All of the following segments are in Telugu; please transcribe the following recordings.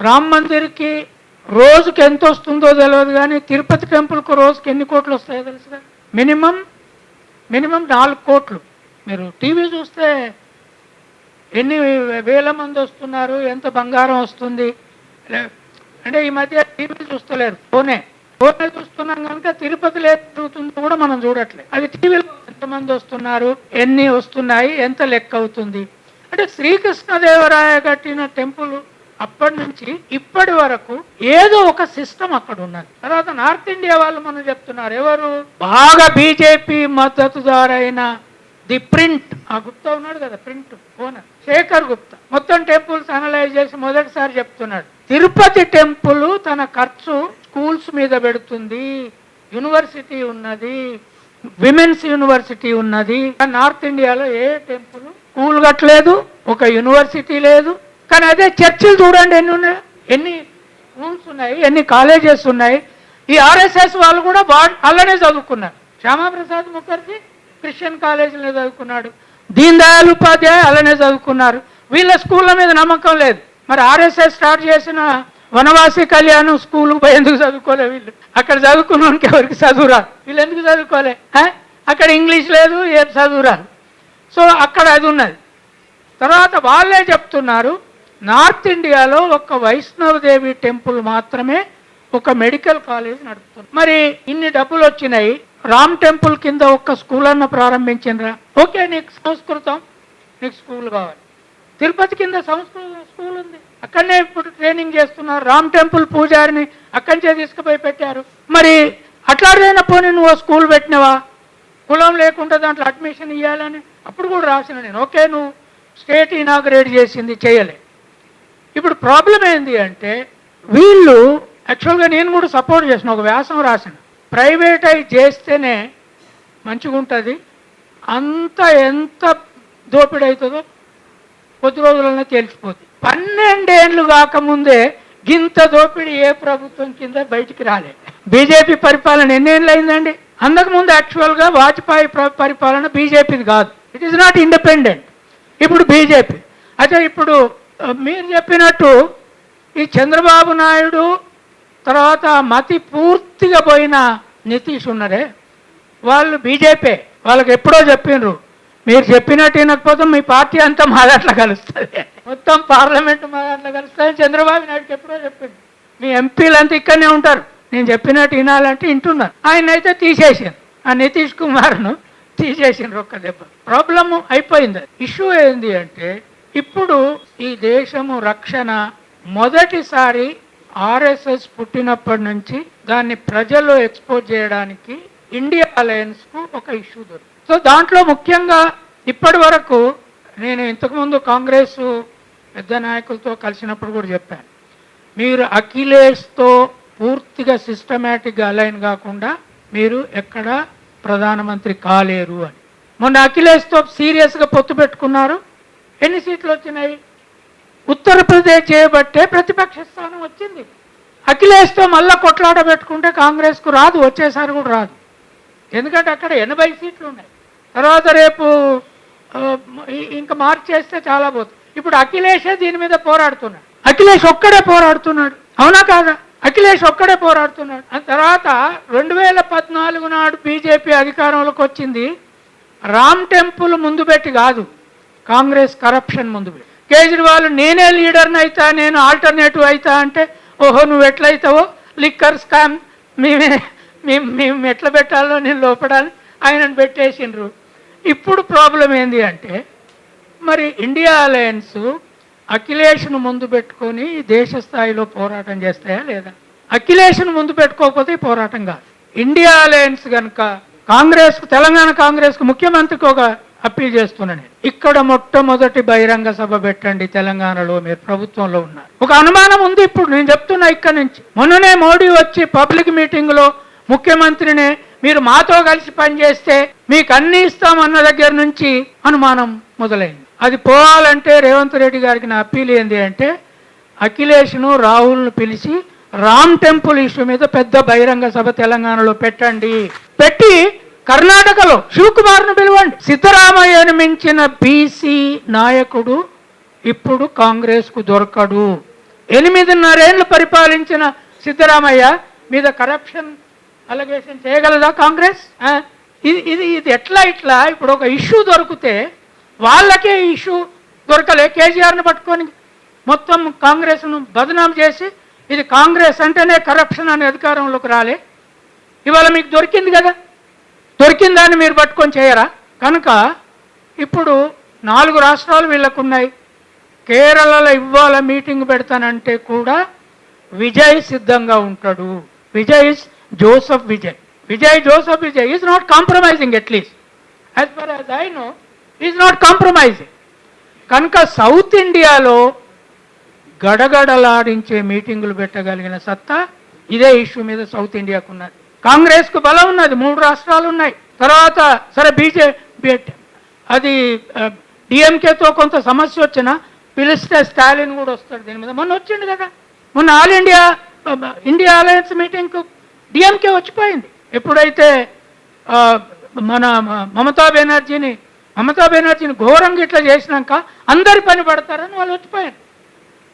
రామ్ మందిర్కి రోజుకి ఎంత వస్తుందో తెలియదు, కానీ తిరుపతి టెంపుల్కు రోజుకి ఎన్ని కోట్లు వస్తాయో తెలుసుగా? మినిమం 4 కోట్లు. మీరు టీవీ చూస్తే ఎన్ని వేల మంది వస్తున్నారు, ఎంత బంగారం వస్తుంది. అంటే ఈ మధ్య టీవీ చూస్తలేరు, ఫోనే చూస్తున్నాం కనుక తిరుపతిలో ఏం జరుగుతుందో కూడా మనం చూడట్లేదు. అది టీవీలో ఎంతమంది వస్తున్నారు, ఎన్ని వస్తున్నాయి, ఎంత లెక్క అవుతుంది. అంటే శ్రీకృష్ణదేవరాయ కట్టిన టెంపుల్ అప్పటి నుంచి ఇప్పటి వరకు ఏదో ఒక సిస్టమ్ అక్కడ ఉన్నది. తర్వాత నార్త్ ఇండియా వాళ్ళు మనం చెప్తున్నారు, ఎవరు బాగా బీజేపీ మద్దతుదారైన ది ప్రింట్, ఆ గుప్తా ఉన్నాడు కదా, ప్రింట్ ఓనర్ శేఖర్ గుప్తా, మొత్తం టెంపుల్స్ అనలైజ్ చేసి మొదటిసారి చెప్తున్నాడు, తిరుపతి టెంపుల్ తన ఖర్చు స్కూల్స్ మీద పెడుతుంది, యూనివర్సిటీ ఉన్నది, విమెన్స్ యూనివర్సిటీ ఉన్నది. నార్త్ ఇండియాలో ఏ టెంపుల్ స్కూల్ కట్టలేదు, ఒక యూనివర్సిటీ లేదు. కానీ అదే చర్చిలు చూడండి ఎన్ని ఉన్నాయి, ఎన్ని స్కూల్స్ ఉన్నాయి, ఎన్ని కాలేజెస్ ఉన్నాయి. ఈ ఆర్ఎస్ఎస్ వాళ్ళు కూడా అలానే చదువుకున్నారు. శ్యామాప్రసాద్ ముఖర్జీ క్రిస్టియన్ కాలేజీలో చదువుకున్నాడు, దీన్ దయాళ్ ఉపాధ్యాయ అలానే చదువుకున్నారు. వీళ్ళ స్కూళ్ళ మీద నమ్మకం లేదు. మరి ఆర్ఎస్ఎస్ స్టార్ట్ చేసిన వనవాసి కళ్యాణం స్కూల్కి పోయి ఎందుకు చదువుకోలే వీళ్ళు? అక్కడ చదువుకున్నానికి ఎవరికి చదువు రాదు, వీళ్ళు ఎందుకు చదువుకోలే? అక్కడ ఇంగ్లీష్ లేదు, ఏ చదువు రాదు. సో అక్కడ అది ఉన్నది. తర్వాత వాళ్ళే చెప్తున్నారు, నార్త్ ఇండియాలో ఒక వైష్ణవదేవి టెంపుల్ మాత్రమే ఒక మెడికల్ కాలేజ్ నడుపుతుంది. మరి ఇన్ని డబ్బులు వచ్చినాయి, రామ్ టెంపుల్ కింద ఒక్క స్కూల్ అన్న ప్రారంభించినరా? ఓకే, నీకు సంస్కృతం, నీకు స్కూల్ కావాలి. తిరుపతి కింద సంస్కృత స్కూల్ ఉంది, అక్కడనే ఇప్పుడు ట్రైనింగ్ చేస్తున్నారు. రామ్ టెంపుల్ పూజారిని అక్కడి నుంచే తీసుకుపోయి పెట్టారు. మరి అట్లాడైనా పోనీ నువ్వు స్కూల్ పెట్టినవా? కులం లేకుండా దాంట్లో అడ్మిషన్ ఇవ్వాలని అప్పుడు కూడా రాసిన నేను. ఓకే, నువ్వు స్టేట్ ఇనాగ్రేట్ చేసింది చేయలే. ఇప్పుడు ప్రాబ్లం ఏంది అంటే, వీళ్ళు యాక్చువల్గా నేను కూడా సపోర్ట్ చేసిన, ఒక వ్యాసం రాసిన, ప్రైవేటైజ్ చేస్తేనే మంచిగా ఉంటుంది, అంత ఎంత దోపిడీ అవుతుందో కొద్ది రోజులనే తెలిసిపోతుంది. 12 ఏళ్ళు కాకముందే గింత దోపిడీ ఏ ప్రభుత్వం కింద బయటికి రాలేదు. బీజేపీ పరిపాలన ఎన్నేళ్ళు అయిందండి? అంతకుముందు యాక్చువల్గా వాజ్పేయి పరిపాలన బీజేపీది కాదు, ఇట్ ఈస్ నాట్ ఇండిపెండెంట్. ఇప్పుడు బీజేపీ. అయితే ఇప్పుడు మీరు చెప్పినట్టు ఈ చంద్రబాబు నాయుడు తర్వాత మతి పూర్తిగా పోయిన నితీష్ ఉన్నారే, వాళ్ళు బీజేపీ. వాళ్ళకి ఎప్పుడో చెప్పిండ్రు, మీరు చెప్పినట్టు వినకపోతే మీ పార్టీ అంతా మా దాంట్లో కలుస్తుంది, మొత్తం పార్లమెంట్ మా దాంట్లో కలుస్తుంది. చంద్రబాబు నాయుడుకి ఎప్పుడో చెప్పిండు, మీ ఎంపీలు అంతా ఇక్కడనే ఉంటారు, నేను చెప్పినట్టు వినాలంటే వింటున్నారు. ఆయన అయితే తీసేసాను, ఆ నితీష్ కుమార్ను తీసేసిండ్రు ఒక్క దెబ్బ. ప్రాబ్లము అయిపోయింది. ఇష్యూ ఏంది అంటే, ఇప్పుడు ఈ దేశము రక్షణ మొదటిసారి ఆర్ఎస్ఎస్ పుట్టినప్పటి నుంచి దాన్ని ప్రజల్లో ఎక్స్పోజ్ చేయడానికి ఇండియా అలయన్స్కు ఒక ఇష్యూ దొరికింది. సో దాంట్లో ముఖ్యంగా ఇప్పటి వరకు నేను ఇంతకుముందు కాంగ్రెస్ పెద్ద నాయకులతో కలిసినప్పుడు కూడా చెప్పాను, మీరు అఖిలేష్తో పూర్తిగా సిస్టమేటిక్గా అలైన్ కాకుండా మీరు ఎక్కడ ప్రధానమంత్రి కాలేరు అని. మొన్న అఖిలేష్తో సీరియస్గా పొత్తు పెట్టుకున్నారు, ఎన్ని సీట్లు వచ్చినాయి? ఉత్తరప్రదేశ్ చేయబట్టే ప్రతిపక్ష స్థానం వచ్చింది. అఖిలేష్తో మళ్ళా కొట్లాట పెట్టుకుంటే కాంగ్రెస్కు రాదు, వచ్చేసారి కూడా రాదు. ఎందుకంటే అక్కడ 80 సీట్లు ఉన్నాయి. తర్వాత రేపు ఇంకా మార్చేస్తే చాలా పోతుంది. ఇప్పుడు అఖిలేషే దీని మీద పోరాడుతున్నాడు, అఖిలేష్ ఒక్కడే పోరాడుతున్నాడు, అవునా కాదా? అఖిలేష్ ఒక్కడే పోరాడుతున్నాడు. ఆ తర్వాత 2014 నాడు బీజేపీ అధికారంలోకి వచ్చింది, రామ్ టెంపుల్ ముందు పెట్టి కాదు, కాంగ్రెస్ కరప్షన్ ముందు పెట్టి. కేజ్రీవాల్ నేనే లీడర్ని అవుతా, నేను ఆల్టర్నేటివ్ అవుతా అంటే, ఓహో నువ్వు ఎట్లయితావో, లిక్కర్ స్కామ్ మేము ఎట్లా పెట్టాలో నేను లోపడాలి, ఆయనను పెట్టేసిండ్రు. ఇప్పుడు ప్రాబ్లం ఏంది అంటే, మరి ఇండియా అలయన్స్ అఖిలేష్ను ముందు పెట్టుకొని దేశ స్థాయిలో పోరాటం చేస్తాయా లేదా? అఖిలేష్ను ముందు పెట్టుకోకపోతే పోరాటం కాదు. ఇండియా అలయన్స్ కనుక కాంగ్రెస్కు, తెలంగాణ కాంగ్రెస్కు, ముఖ్యమంత్రికి ఒక అప్పీల్ చేస్తున్నాను, ఇక్కడ మొట్టమొదటి బహిరంగ సభ పెట్టండి తెలంగాణలో, మీరు ప్రభుత్వంలో ఉన్నారు. ఒక అనుమానం ఉంది ఇప్పుడు, నేను చెప్తున్నా ఇక్కడ నుంచి. మొన్ననే మోడీ వచ్చి పబ్లిక్ మీటింగ్లో ముఖ్యమంత్రిని మీరు మాతో కలిసి పనిచేస్తే మీకు అన్ని ఇస్తామన్న దగ్గర నుంచి అనుమానం మొదలైంది. అది పోవాలంటే రేవంత్ రెడ్డి గారికి నా అప్పీల్ ఏంది అంటే, అఖిలేష్ను రాహుల్ను పిలిచి రామ్ టెంపుల్ ఇష్యూ మీద పెద్ద బహిరంగ సభ తెలంగాణలో పెట్టండి, పెట్టి కర్ణాటకలో శివకుమార్ను పిలవండి. సిద్ధరామయ్యను మించిన బీసీ నాయకుడు ఇప్పుడు కాంగ్రెస్కు దొరకడు. 8.5 ఏళ్ళు పరిపాలించిన సిద్ధరామయ్య మీద కరప్షన్ అలిగేషన్ చేయగలదా కాంగ్రెస్? ఇది ఎట్లా ఇట్లా ఇప్పుడు ఒక ఇష్యూ దొరికితే వాళ్ళకే ఇష్యూ దొరకలే, కేసీఆర్ని పట్టుకొని మొత్తం కాంగ్రెస్ను బదనాం చేసి ఇది కాంగ్రెస్ అంటేనే కరప్షన్ అనే అధికారంలోకి రాలే. ఇవాళ మీకు దొరికింది కదా, దొరికిందాన్ని మీరు పట్టుకొని చేయరా? కనుక ఇప్పుడు 4 రాష్ట్రాలు వీళ్ళకున్నాయి. కేరళలో ఇవాళ మీటింగ్ పెడతానంటే కూడా విజయ్ సిద్ధంగా ఉంటాడు. Vijay is Joseph Vijay. Joseph Vijay is not compromising, at least as for as I know is not compromising. కనుక సౌత్ ఇండియాలో గడగడలాడించే మీటింగులు పెట్టగలిగిన సత్తా ఇదే ఇష్యూ మీద సౌత్ ఇండియాకు ఉన్నది. కాంగ్రెస్కు బలం ఉన్నది, 3 రాష్ట్రాలు ఉన్నాయి. తర్వాత సరే బీజేపీ అది డిఎంకేతో కొంత సమస్య వచ్చినా పిలిస్తే స్టాలిన్ కూడా వస్తాడు దీని మీద. మొన్న వచ్చిండు కదా, మొన్న ఆల్ ఇండియా అలయన్స్ మీటింగ్కు డిఎంకే వచ్చిపోయింది. ఎప్పుడైతే మన మమతా బెనర్జీని ఘోరంగా ఇట్లా చేసినాక అందరి పని పడతారని వాళ్ళు వచ్చిపోయారు.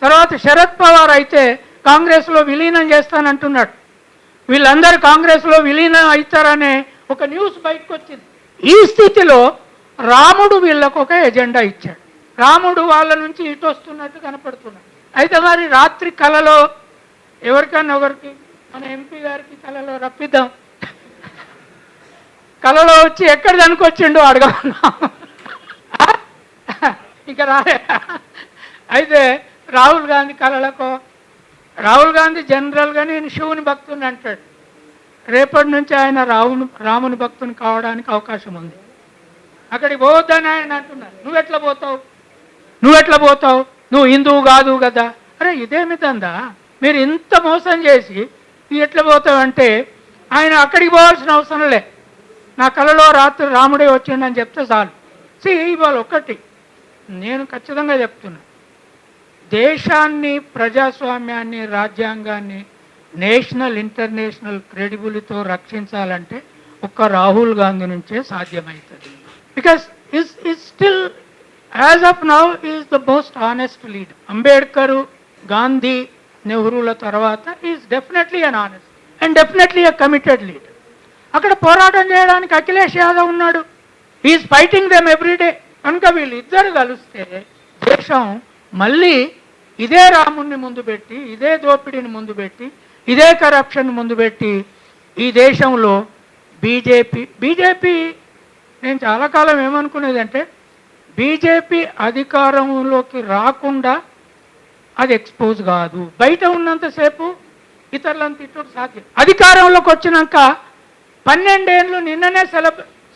తర్వాత శరద్ పవార్ అయితే కాంగ్రెస్లో విలీనం చేస్తానంటున్నాడు. వీళ్ళందరూ కాంగ్రెస్లో విలీనం అవుతారనే ఒక న్యూస్ బయటకు వచ్చింది. ఈ స్థితిలో రాముడు వీళ్ళకు ఒక ఎజెండా ఇచ్చాడు. రాముడు వాళ్ళ నుంచి ఇటు వస్తున్నట్టు కనపడుతున్నాడు. అయితే మరి రాత్రి కలలో ఎవరికన్నా ఒకరికి మన ఎంపీ గారికి కలలో రప్పిద్దాం, కలలో వచ్చి ఎక్కడ దనుకొచ్చిండో అడగమన్నా ఇక రాలే. అయితే రాహుల్ గాంధీ కళలకు, రాహుల్ గాంధీ జనరల్గా నేను శివుని భక్తుని అంటాడు. రేపటి నుంచి ఆయన రాముని భక్తుని కావడానికి అవకాశం ఉంది. అక్కడికి పోవద్దని ఆయన అంటున్నారు. నువ్వెట్లా పోతావు, నువ్వు హిందువు కాదు కదా. అరే ఇదేమి దందా, మీరు ఇంత మోసం చేసి నువ్వు ఎట్లా పోతావు అంటే ఆయన అక్కడికి పోవాల్సిన అవసరం లే. నా కళలో రాత్రి రాముడే వచ్చిండని చెప్తే చాలు. ఇవాళ ఒకటి నేను ఖచ్చితంగా చెప్తున్నా, దేశాన్ని, ప్రజాస్వామ్యాన్ని, రాజ్యాంగాన్ని నేషనల్ ఇంటర్నేషనల్ క్రెడిబిలిటీతో రక్షించాలంటే ఒక్క రాహుల్ గాంధీ నుంచే సాధ్యమవుతుంది. Because is still as of now is the most honest leader. Ambedkar, Gandhi, నెహ్రూల తర్వాత is definitely an honest and definitely a committed leader. అక్కడ పోరాటం చేయడానికి అఖిలేష్ యాదవ్ ఉన్నాడు. Is fighting them everyday. కనుక వీళ్ళిద్దరు కలిస్తే దేశం మళ్ళీ ఇదే రాముణ్ణి ముందు పెట్టి, ఇదే దోపిడీని ముందు పెట్టి, ఇదే కరప్షన్ ముందు పెట్టి ఈ దేశంలో బీజేపీ నేను చాలా కాలం ఏమనుకునేదంటే బీజేపీ అధికారంలోకి రాకుండా అది ఎక్స్పోజ్ కాదు. బయట ఉన్నంతసేపు ఇతరులను తిట్టడం సాధ్యం. అధికారంలోకి వచ్చినాక 12 ఏళ్ళు నిన్ననే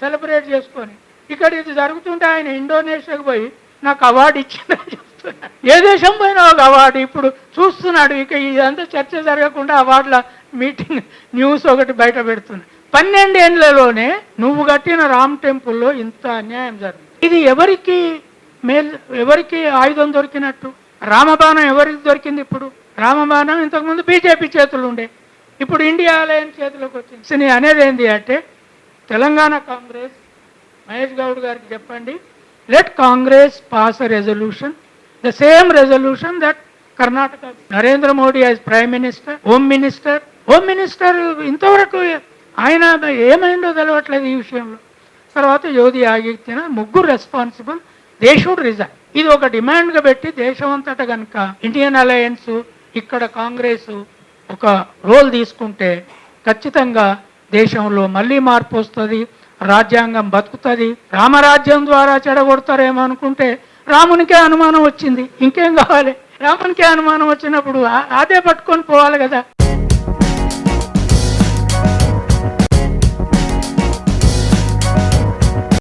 సెలబ్రేట్ చేసుకొని ఇక్కడ ఇది జరుగుతుంటే ఆయన ఇండోనేషియాకు పోయి నాకు అవార్డు ఇచ్చిందని చెప్తున్నాడు. ఏ దేశం పోయినా ఒక అవార్డు ఇప్పుడు చూస్తున్నాడు. ఇక ఇదంతా చర్చ జరగకుండా అవార్డుల మీటింగ్ న్యూస్ ఒకటి బయట పెడుతున్నాడు. 12 ఏళ్లలోనే నువ్వు కట్టిన రామ్ టెంపుల్లో ఇంత అన్యాయం జరిగింది. ఇది ఎవరికి ఆయుధం దొరికినట్టు? రామబాణం ఎవరికి దొరికింది? ఇప్పుడు రామబాణం ఇంతకుముందు బీజేపీ చేతులు ఉండే, ఇప్పుడు ఇండియా అలయన్స్ చేతిలోకి వచ్చింది. అనేది ఏంటి అంటే తెలంగాణ కాంగ్రెస్ మహేష్ గౌడ్ గారికి చెప్పండి, let Congress pass a resolution, the same resolution that Karnataka Narendra Modi as prime minister, home minister ఇంతవరకు ఆయన ఏమైందో తెలవట్లేదు ఈ విషయంలో. తర్వాత Yogi Adityanath, 3 responsible, they should resign. ఇది ఒక డిమాండ్గా పెట్టి దేశం అంతటా కనుక ఇండియన్ అలయన్స్ ఇక్కడ కాంగ్రెస్ ఒక రోల్ తీసుకుంటే ఖచ్చితంగా దేశంలో మళ్ళీ మార్పు వస్తుంది, రాజ్యాంగం బతుకుతుంది. రామరాజ్యం ద్వారా చెడగొడతారేమో అనుకుంటే రామునికే అనుమానం వచ్చింది, ఇంకేం కావాలి? రామునికే అనుమానం వచ్చినప్పుడు అదే పట్టుకొని పోవాలి కదా.